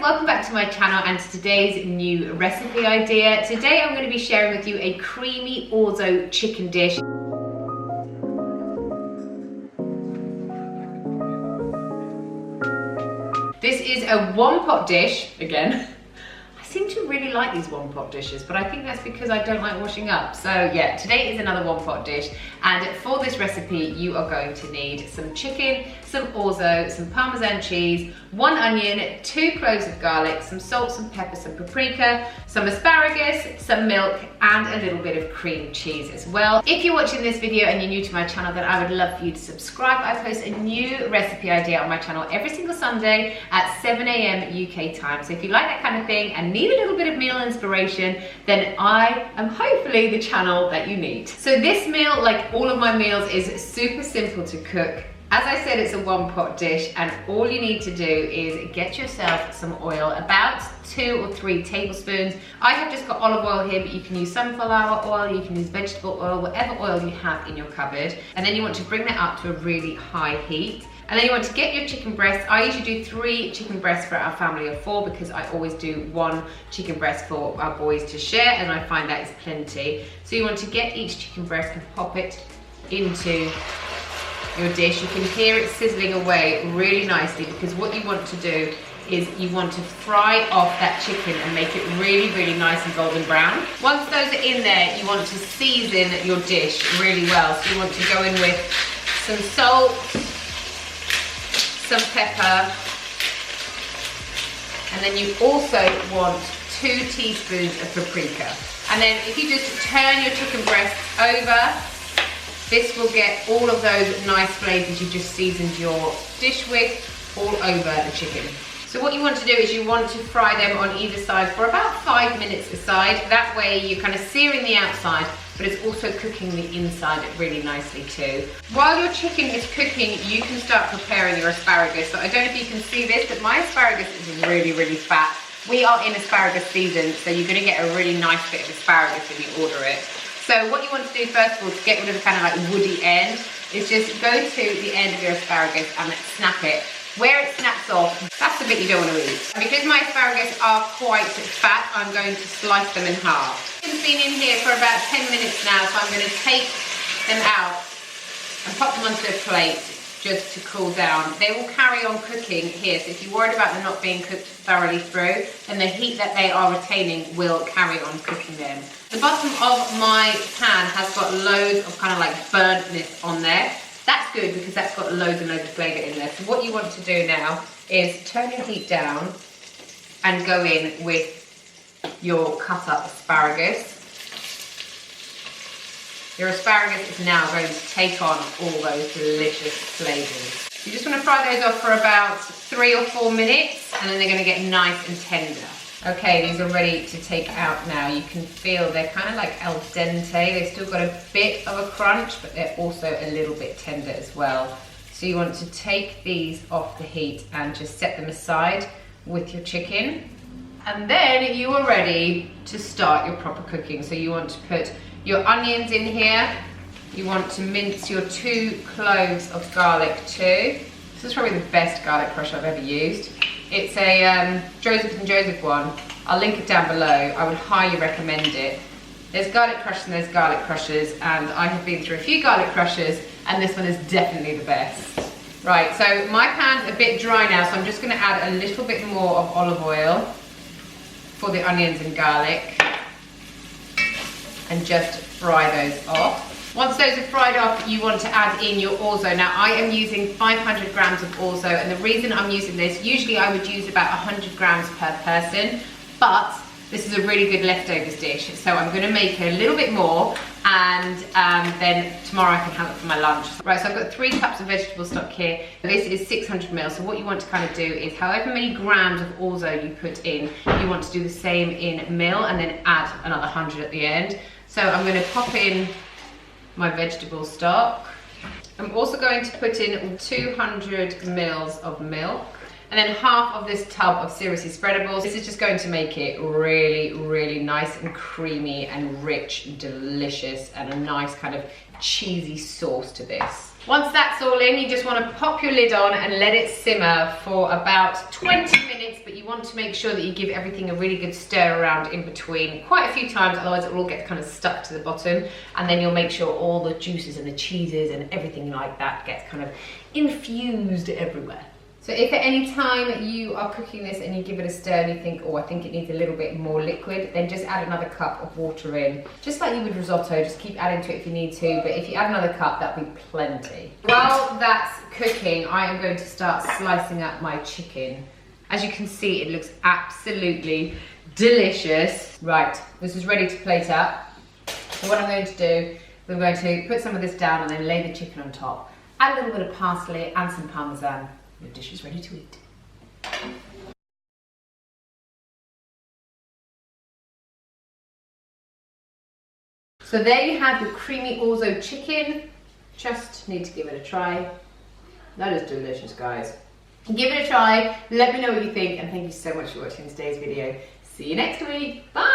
welcome back to my channel and to today's new recipe idea. Today I'm going to be sharing with you a creamy orzo chicken dish. This is a one-pot dish, again. I seem to really like these one-pot dishes, but I think that's because I don't like washing up. So yeah, today is another one-pot dish, and for this recipe you are going to need some chicken, some orzo, some Parmesan cheese, 1 onion, 2 cloves of garlic, some salt, some pepper, some paprika, some asparagus, some milk, and a little bit of cream cheese as well. If you're watching this video and you're new to my channel, then I would love for you to subscribe. I post a new recipe idea on my channel every single Sunday at 7 AM UK time. So if you like that kind of thing and need a little bit of meal inspiration, then I am hopefully the channel that you need. So this meal, like all of my meals, is super simple to cook. As I said, it's a one-pot dish, and all you need to do is get yourself some oil, about 2 or 3 tablespoons. I have just got olive oil here, but you can use sunflower oil, you can use vegetable oil, whatever oil you have in your cupboard. And then you want to bring that up to a really high heat. And then you want to get your chicken breast. I usually do 3 chicken breasts for our family of 4 because I always do 1 chicken breast for our boys to share, and I find that is plenty. So you want to get each chicken breast and pop it into your dish. You can hear it sizzling away really nicely, because what you want to do is you want to fry off that chicken and make it really, really nice and golden brown. Once those are in there, you want to season your dish really well. So you want to go in with some salt, some pepper, and then you also want 2 teaspoons of paprika. And then if you just turn your chicken breast over, this will get all of those nice flavors you just seasoned your dish with all over the chicken. So what you want to do is you want to fry them on either side for about 5 minutes aside. That way you're kind of searing the outside, but it's also cooking the inside really nicely too. While your chicken is cooking, you can start preparing your asparagus. So I don't know if you can see this, but my asparagus is really, really fat. We are in asparagus season, so you're gonna get a really nice bit of asparagus when you order it. So what you want to do first of all to get rid of the kind of like woody end is just go to the end of your asparagus and snap it. Where it snaps off, that's the bit you don't want to eat. Because my asparagus are quite fat, I'm going to slice them in half. It's been in here for about 10 minutes now, so I'm going to take them out and pop them onto a plate just to cool down. They will carry on cooking here, so if you're worried about them not being cooked thoroughly through, then the heat that they are retaining will carry on cooking them. The bottom of my pan has got loads of kind of like burntness on there. That's good because that's got loads and loads of flavour in there. So what you want to do now is turn your heat down and go in with your cut up asparagus. Your asparagus is now going to take on all those delicious flavours. You just want to fry those off for about 3 or 4 minutes, and then they're going to get nice and tender. Okay, these are ready to take out now. You can feel they're kind of like al dente. They've still got a bit of a crunch, but they're also a little bit tender as well. So you want to take these off the heat and just set them aside with your chicken. And then you are ready to start your proper cooking. So you want to put your onions in here. You want to mince your 2 cloves of garlic too. This is probably the best garlic crusher I've ever used. It's a Joseph & Joseph one. I'll link it down below. I would highly recommend it. There's garlic crushers and there's garlic crushers, and I have been through a few garlic crushers, and this one is definitely the best. Right, so my pan's a bit dry now, so I'm just gonna add a little bit more of olive oil for the onions and garlic and just fry those off. Once those are fried off, you want to add in your orzo. Now I am using 500 grams of orzo, and the reason I'm using this, usually I would use about 100 grams per person, but this is a really good leftovers dish. So I'm gonna make a little bit more, and then tomorrow I can have it for my lunch. Right, so I've got 3 cups of vegetable stock here. This is 600 ml, so what you want to kind of do is however many grams of orzo you put in, you want to do the same in mil, and then add another 100 at the end. So I'm gonna pop in my vegetable stock. I'm also going to put in 200 mils of milk, and then half of this tub of seriously spreadables. This is just going to make it really, really nice and creamy and rich, delicious, and a nice kind of cheesy sauce to this. Once that's all in, you just want to pop your lid on and let it simmer for about 20 minutes, but you want to make sure that you give everything a really good stir around in between quite a few times, otherwise it will all get kind of stuck to the bottom, and then you'll make sure all the juices and the cheeses and everything like that gets kind of infused everywhere. So if at any time you are cooking this and you give it a stir and you think, oh, I think it needs a little bit more liquid, then just add another cup of water in. Just like you would risotto, just keep adding to it if you need to, but if you add another cup, that'll be plenty. While that's cooking, I am going to start slicing up my chicken. As you can see, it looks absolutely delicious. Right, this is ready to plate up. So what I'm going to do, I'm going to put some of this down and then lay the chicken on top. Add a little bit of parsley and some Parmesan. Your dish is ready to eat. So there you have your creamy Orzo chicken. Just need to give it a try. That is delicious, guys. Give it a try, let me know what you think, and thank you so much for watching today's video. See you next week. Bye!